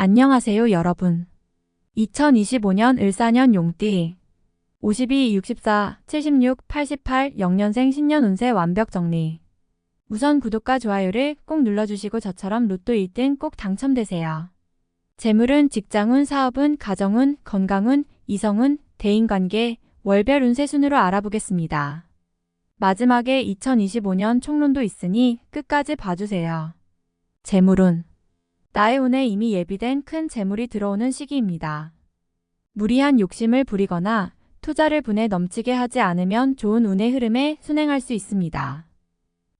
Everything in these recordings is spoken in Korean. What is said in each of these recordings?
안녕하세요 여러분. 2025년 을사년 용띠 52, 64, 76, 88, 0년생 신년 운세 완벽 정리. 우선 구독과 좋아요를 꼭 눌러주시고 저처럼 로또 1등 꼭 당첨되세요. 재물운, 직장운, 사업운, 가정운, 건강운, 이성운, 대인관계, 월별 운세 순으로 알아보겠습니다. 마지막에 2025년 총론도 있으니 끝까지 봐주세요. 재물운. 나의 운에 이미 예비된 큰 재물이 들어오는 시기입니다. 무리한 욕심을 부리거나 투자를 분에 넘치게 하지 않으면 좋은 운의 흐름에 순행할 수 있습니다.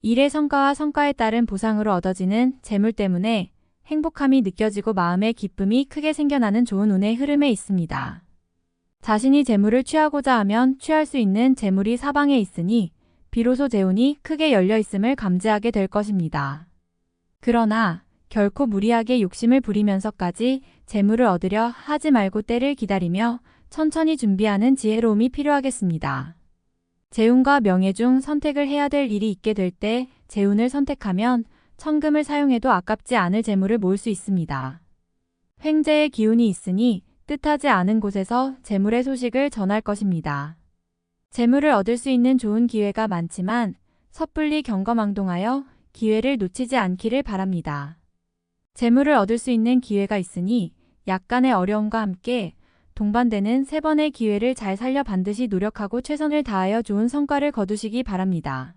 일의 성과와 성과에 따른 보상으로 얻어지는 재물 때문에 행복함이 느껴지고 마음의 기쁨이 크게 생겨나는 좋은 운의 흐름에 있습니다. 자신이 재물을 취하고자 하면 취할 수 있는 재물이 사방에 있으니 비로소 재운이 크게 열려 있음을 감지하게 될 것입니다. 그러나 결코 무리하게 욕심을 부리면서까지 재물을 얻으려 하지 말고 때를 기다리며 천천히 준비하는 지혜로움이 필요하겠습니다. 재운과 명예 중 선택을 해야 될 일이 있게 될 때 재운을 선택하면 천금을 사용해도 아깝지 않을 재물을 모을 수 있습니다. 횡재의 기운이 있으니 뜻하지 않은 곳에서 재물의 소식을 전할 것입니다. 재물을 얻을 수 있는 좋은 기회가 많지만 섣불리 경거망동하여 기회를 놓치지 않기를 바랍니다. 재물을 얻을 수 있는 기회가 있으니 약간의 어려움과 함께 동반되는 3번의 기회를 잘 살려 반드시 노력하고 최선을 다하여 좋은 성과를 거두시기 바랍니다.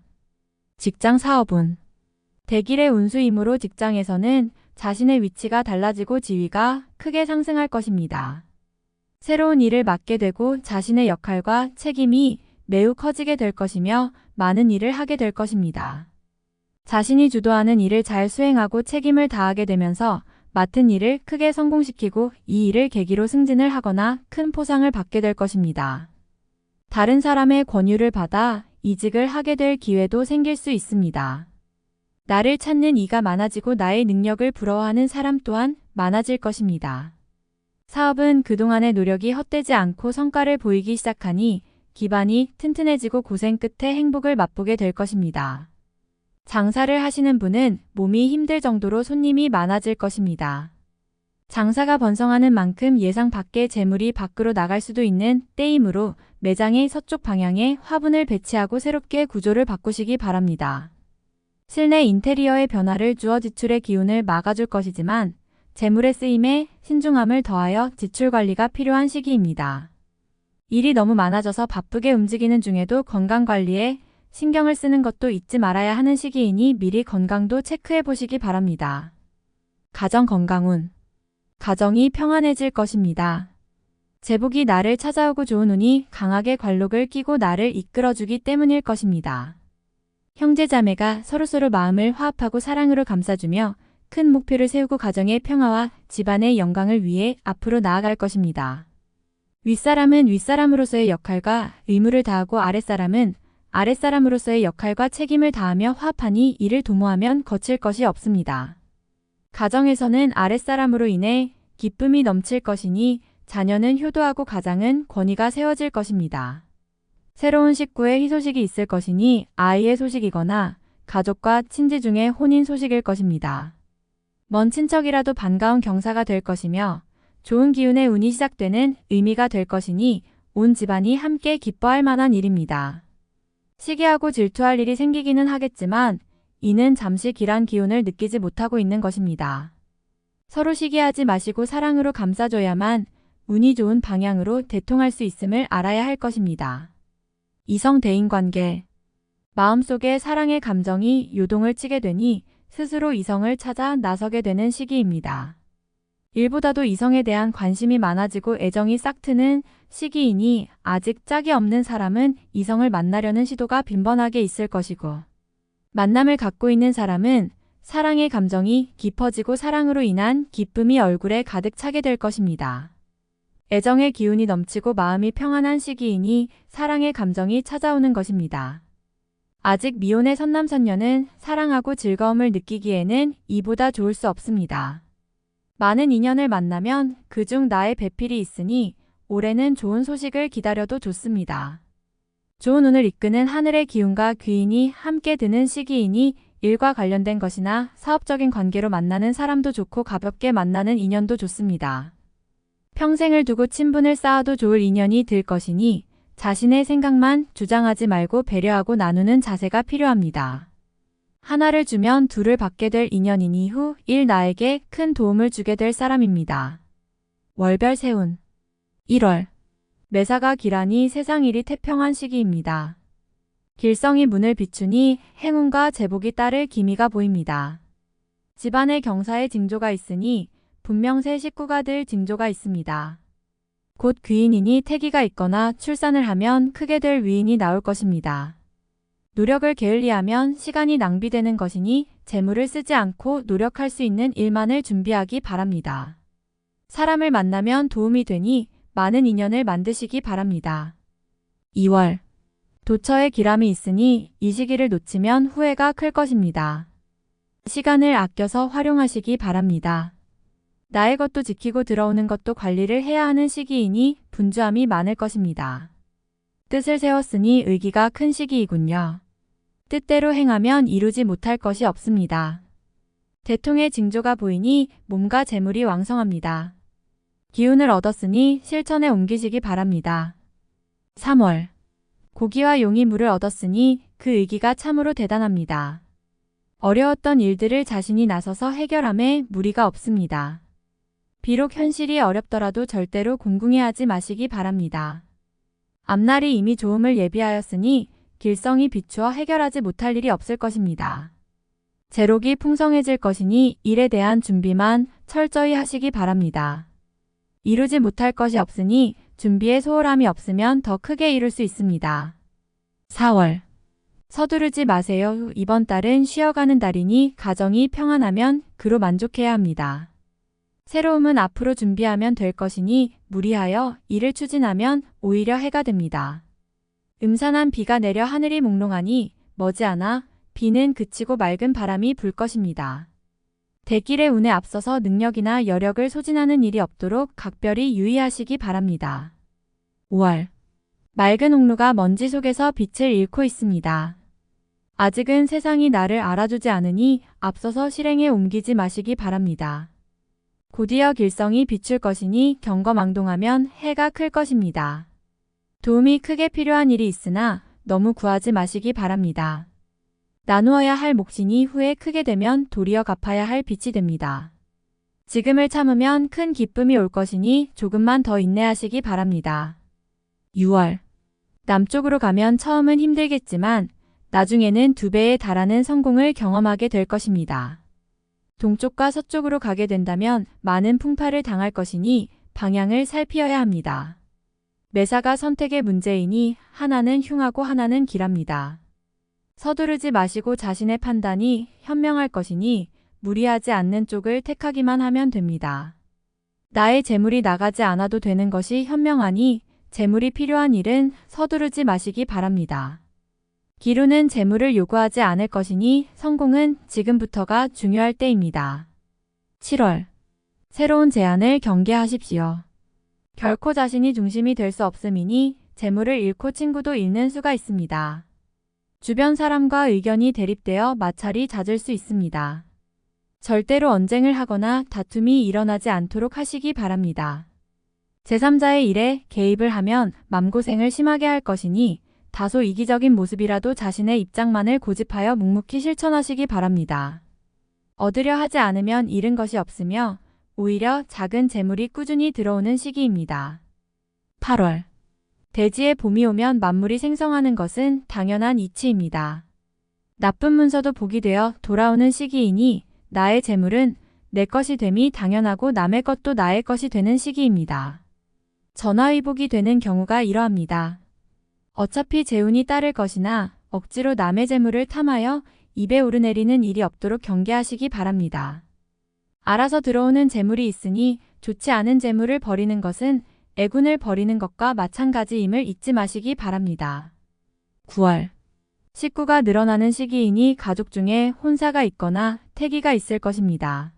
직장 사업운. 대길의 운수이므로 직장에서는 자신의 위치가 달라지고 지위가 크게 상승할 것입니다. 새로운 일을 맡게 되고 자신의 역할과 책임이 매우 커지게 될 것이며 많은 일을 하게 될 것입니다. 자신이 주도하는 일을 잘 수행하고 책임을 다하게 되면서 맡은 일을 크게 성공시키고 이 일을 계기로 승진을 하거나 큰 포상을 받게 될 것입니다. 다른 사람의 권유를 받아 이직을 하게 될 기회도 생길 수 있습니다. 나를 찾는 이가 많아지고 나의 능력을 부러워하는 사람 또한 많아질 것입니다. 사업은 그동안의 노력이 헛되지 않고 성과를 보이기 시작하니 기반이 튼튼해지고 고생 끝에 행복을 맛보게 될 것입니다. 장사를 하시는 분은 몸이 힘들 정도로 손님이 많아질 것입니다. 장사가 번성하는 만큼 예상 밖의 재물이 밖으로 나갈 수도 있는 때이므로 매장의 서쪽 방향에 화분을 배치하고 새롭게 구조를 바꾸시기 바랍니다. 실내 인테리어의 변화를 주어 지출의 기운을 막아줄 것이지만 재물의 쓰임에 신중함을 더하여 지출 관리가 필요한 시기입니다. 일이 너무 많아져서 바쁘게 움직이는 중에도 건강 관리에 신경을 쓰는 것도 잊지 말아야 하는 시기이니 미리 건강도 체크해 보시기 바랍니다. 가정 건강운. 가정이 평안해질 것입니다. 제복이 나를 찾아오고 좋은 운이 강하게 관록을 끼고 나를 이끌어주기 때문일 것입니다. 형제자매가 서로서로 마음을 화합하고 사랑으로 감싸주며 큰 목표를 세우고 가정의 평화와 집안의 영광을 위해 앞으로 나아갈 것입니다. 윗사람은 윗사람으로서의 역할과 의무를 다하고 아랫사람은 아랫사람으로서의 역할과 책임을 다하며 화합하니 이를 도모하면 거칠 것이 없습니다. 가정에서는 아랫사람으로 인해 기쁨이 넘칠 것이니 자녀는 효도하고 가장은 권위가 세워질 것입니다. 새로운 식구의 희소식이 있을 것이니 아이의 소식이거나 가족과 친지 중에 혼인 소식일 것입니다. 먼 친척이라도 반가운 경사가 될 것이며 좋은 기운의 운이 시작되는 의미가 될 것이니 온 집안이 함께 기뻐할 만한 일입니다. 시기하고 질투할 일이 생기기는 하겠지만 이는 잠시 길한 기운을 느끼지 못하고 있는 것입니다. 서로 시기하지 마시고 사랑으로 감싸줘야만 운이 좋은 방향으로 대통할 수 있음을 알아야 할 것입니다. 이성 대인관계. 마음속에 사랑의 감정이 요동을 치게 되니 스스로 이성을 찾아 나서게 되는 시기입니다. 일보다도 이성에 대한 관심이 많아지고 애정이 싹트는 시기이니 아직 짝이 없는 사람은 이성을 만나려는 시도가 빈번하게 있을 것이고 만남을 갖고 있는 사람은 사랑의 감정이 깊어지고 사랑으로 인한 기쁨이 얼굴에 가득 차게 될 것입니다. 애정의 기운이 넘치고 마음이 평안한 시기이니 사랑의 감정이 찾아오는 것입니다. 아직 미혼의 선남선녀는 사랑하고 즐거움을 느끼기에는 이보다 좋을 수 없습니다. 많은 인연을 만나면 그중 나의 배필이 있으니 올해는 좋은 소식을 기다려도 좋습니다. 좋은 운을 이끄는 하늘의 기운과 귀인이 함께 드는 시기이니 일과 관련된 것이나 사업적인 관계로 만나는 사람도 좋고 가볍게 만나는 인연도 좋습니다. 평생을 두고 친분을 쌓아도 좋을 인연이 될 것이니 자신의 생각만 주장하지 말고 배려하고 나누는 자세가 필요합니다. 하나를 주면 둘을 받게 될 인연이니 후 일 나에게 큰 도움을 주게 될 사람입니다. 월별 세운 1월 매사가 기란이 세상 일이 태평한 시기입니다. 길성이 문을 비추니 행운과 제복이 따를 기미가 보입니다. 집안에 경사의 징조가 있으니 분명 새 식구가 될 징조가 있습니다. 곧 귀인이니 태기가 있거나 출산을 하면 크게 될 위인이 나올 것입니다. 노력을 게을리하면 시간이 낭비되는 것이니 재물을 쓰지 않고 노력할 수 있는 일만을 준비하기 바랍니다. 사람을 만나면 도움이 되니 많은 인연을 만드시기 바랍니다. 2월 도처에 기람이 있으니 이 시기를 놓치면 후회가 클 것입니다. 시간을 아껴서 활용하시기 바랍니다. 나의 것도 지키고 들어오는 것도 관리를 해야 하는 시기이니 분주함이 많을 것입니다. 뜻을 세웠으니 의기가 큰 시기이군요. 뜻대로 행하면 이루지 못할 것이 없습니다. 대통의 징조가 보이니 몸과 재물이 왕성합니다. 기운을 얻었으니 실천에 옮기시기 바랍니다. 3월 고기와 용이 물을 얻었으니 그 의기가 참으로 대단합니다. 어려웠던 일들을 자신이 나서서 해결함에 무리가 없습니다. 비록 현실이 어렵더라도 절대로 궁궁해하지 마시기 바랍니다. 앞날이 이미 좋음을 예비하였으니 길성이 비추어 해결하지 못할 일이 없을 것입니다. 재록이 풍성해질 것이니 일에 대한 준비만 철저히 하시기 바랍니다. 이루지 못할 것이 없으니 준비에 소홀함이 없으면 더 크게 이룰 수 있습니다. 4월 서두르지 마세요. 이번 달은 쉬어가는 달이니 가정이 평안하면 그로 만족해야 합니다. 새로움은 앞으로 준비하면 될 것이니 무리하여 일을 추진하면 오히려 해가 됩니다. 음산한 비가 내려 하늘이 몽롱하니 머지않아 비는 그치고 맑은 바람이 불 것입니다. 대길의 운에 앞서서 능력이나 여력을 소진하는 일이 없도록 각별히 유의하시기 바랍니다. 5월 맑은 옥루가 먼지 속에서 빛을 잃고 있습니다. 아직은 세상이 나를 알아주지 않으니 앞서서 실행에 옮기지 마시기 바랍니다. 곧이어 길성이 비출 것이니 경거망동하면 해가 클 것입니다. 도움이 크게 필요한 일이 있으나 너무 구하지 마시기 바랍니다. 나누어야 할 몫이니 후에 크게 되면 도리어 갚아야 할 빚이 됩니다. 지금을 참으면 큰 기쁨이 올 것이니 조금만 더 인내하시기 바랍니다. 6월 남쪽으로 가면 처음은 힘들겠지만 나중에는 2배에 달하는 성공을 경험하게 될 것입니다. 동쪽과 서쪽으로 가게 된다면 많은 풍파를 당할 것이니 방향을 살피어야 합니다. 매사가 선택의 문제이니 하나는 흉하고 하나는 길합니다. 서두르지 마시고 자신의 판단이 현명할 것이니 무리하지 않는 쪽을 택하기만 하면 됩니다. 나의 재물이 나가지 않아도 되는 것이 현명하니 재물이 필요한 일은 서두르지 마시기 바랍니다. 기루는 재물을 요구하지 않을 것이니 성공은 지금부터가 중요할 때입니다. 7월 새로운 제안을 경계하십시오. 결코 자신이 중심이 될 수 없음이니 재물을 잃고 친구도 잃는 수가 있습니다. 주변 사람과 의견이 대립되어 마찰이 잦을 수 있습니다. 절대로 언쟁을 하거나 다툼이 일어나지 않도록 하시기 바랍니다. 제3자의 일에 개입을 하면 맘고생을 심하게 할 것이니 다소 이기적인 모습이라도 자신의 입장만을 고집하여 묵묵히 실천하시기 바랍니다. 얻으려 하지 않으면 잃은 것이 없으며 오히려 작은 재물이 꾸준히 들어오는 시기입니다. 8월 대지에 봄이 오면 만물이 생성하는 것은 당연한 이치입니다. 나쁜 문서도 복이 되어 돌아오는 시기이니 나의 재물은 내 것이 됨이 당연하고 남의 것도 나의 것이 되는 시기입니다. 전화위복이 되는 경우가 이러합니다. 어차피 재운이 따를 것이나 억지로 남의 재물을 탐하여 입에 오르내리는 일이 없도록 경계하시기 바랍니다. 알아서 들어오는 재물이 있으니 좋지 않은 재물을 버리는 것은 애군을 버리는 것과 마찬가지임을 잊지 마시기 바랍니다. 9월 식구가 늘어나는 시기이니 가족 중에 혼사가 있거나 태기가 있을 것입니다.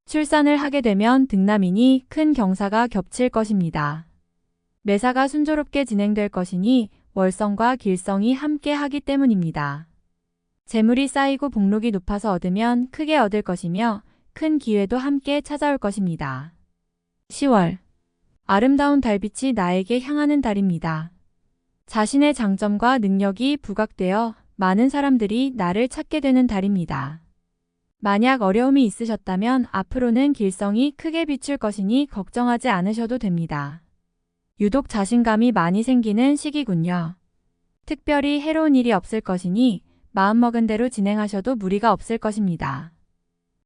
출산을 하게 되면 등남이니 큰 경사가 겹칠 것입니다. 매사가 순조롭게 진행될 것이니 월성과 길성이 함께 하기 때문입니다. 재물이 쌓이고 복록이 높아서 얻으면 크게 얻을 것이며 큰 기회도 함께 찾아올 것입니다. 10월. 아름다운 달빛이 나에게 향하는 달입니다. 자신의 장점과 능력이 부각되어 많은 사람들이 나를 찾게 되는 달입니다. 만약 어려움이 있으셨다면 앞으로는 길성이 크게 비출 것이니 걱정하지 않으셔도 됩니다. 유독 자신감이 많이 생기는 시기군요. 특별히 해로운 일이 없을 것이니 마음먹은 대로 진행하셔도 무리가 없을 것입니다.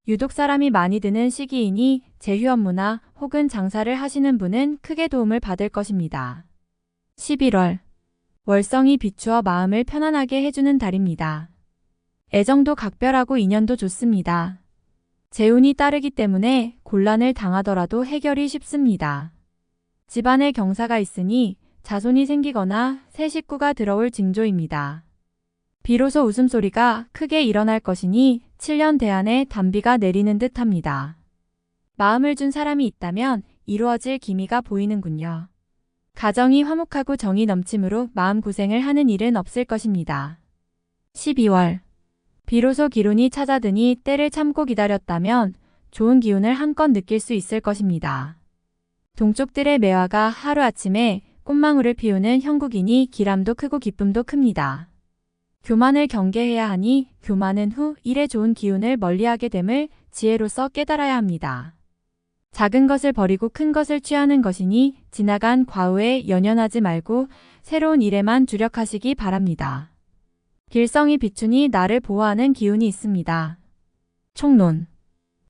유독 사람이 많이 드는 시기이니 제휴 업무나 혹은 장사를 하시는 분은 크게 도움을 받을 것입니다. 11월. 월성이 비추어 마음을 편안하게 해주는 달입니다. 애정도 각별하고 인연도 좋습니다. 재운이 따르기 때문에 곤란을 당하더라도 해결이 쉽습니다. 집안에 경사가 있으니 자손이 생기거나 새 식구가 들어올 징조입니다. 비로소 웃음소리가 크게 일어날 것이니 7년 대안에 단비가 내리는 듯 합니다. 마음을 준 사람이 있다면 이루어질 기미가 보이는군요. 가정이 화목하고 정이 넘침으로 마음고생을 하는 일은 없을 것입니다. 12월. 비로소 기운이 찾아드니 때를 참고 기다렸다면 좋은 기운을 한껏 느낄 수 있을 것입니다. 동쪽들의 매화가 하루아침에 꽃망울을 피우는 형국이니 기람도 크고 기쁨도 큽니다. 교만을 경계해야 하니 교만은 후 일에 좋은 기운을 멀리하게 됨을 지혜로서 깨달아야 합니다. 작은 것을 버리고 큰 것을 취하는 것이니 지나간 과후에 연연하지 말고 새로운 일에만 주력하시기 바랍니다. 길성이 비추니 나를 보호하는 기운이 있습니다. 총론.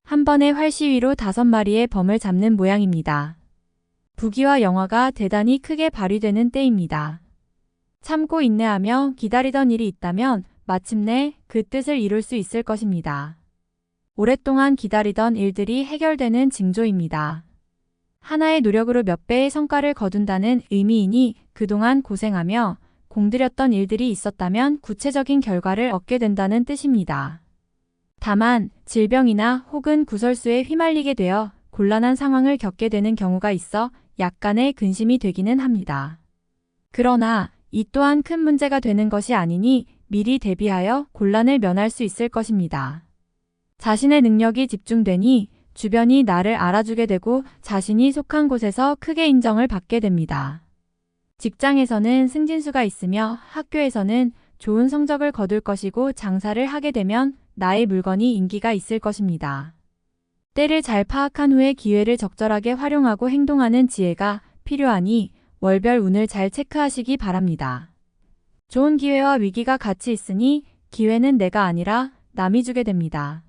한 번에 활시위로 5마리의 범을 잡는 모양입니다. 부귀와 영화가 대단히 크게 발휘되는 때입니다. 참고 인내하며 기다리던 일이 있다면 마침내 그 뜻을 이룰 수 있을 것입니다. 오랫동안 기다리던 일들이 해결되는 징조입니다. 하나의 노력으로 몇 배의 성과를 거둔다는 의미이니 그동안 고생하며 공들였던 일들이 있었다면 구체적인 결과를 얻게 된다는 뜻입니다. 다만 질병이나 혹은 구설수에 휘말리게 되어 곤란한 상황을 겪게 되는 경우가 있어 약간의 근심이 되기는 합니다. 그러나 이 또한 큰 문제가 되는 것이 아니니 미리 대비하여 곤란을 면할 수 있을 것입니다. 자신의 능력이 집중되니 주변이 나를 알아주게 되고 자신이 속한 곳에서 크게 인정을 받게 됩니다. 직장에서는 승진수가 있으며 학교에서는 좋은 성적을 거둘 것이고 장사를 하게 되면 나의 물건이 인기가 있을 것입니다. 때를 잘 파악한 후에 기회를 적절하게 활용하고 행동하는 지혜가 필요하니 월별 운을 잘 체크하시기 바랍니다. 좋은 기회와 위기가 같이 있으니 기회는 내가 아니라 남이 주게 됩니다.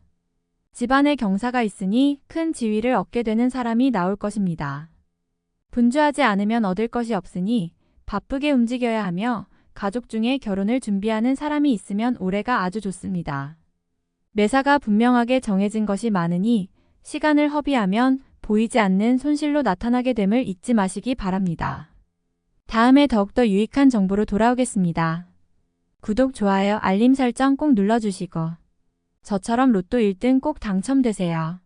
집안에 경사가 있으니 큰 지위를 얻게 되는 사람이 나올 것입니다. 분주하지 않으면 얻을 것이 없으니 바쁘게 움직여야 하며 가족 중에 결혼을 준비하는 사람이 있으면 올해가 아주 좋습니다. 매사가 분명하게 정해진 것이 많으니 시간을 허비하면 보이지 않는 손실로 나타나게 됨을 잊지 마시기 바랍니다. 다음에 더욱더 유익한 정보로 돌아오겠습니다. 구독, 좋아요, 알림 설정 꼭 눌러주시고 저처럼 로또 1등 꼭 당첨되세요.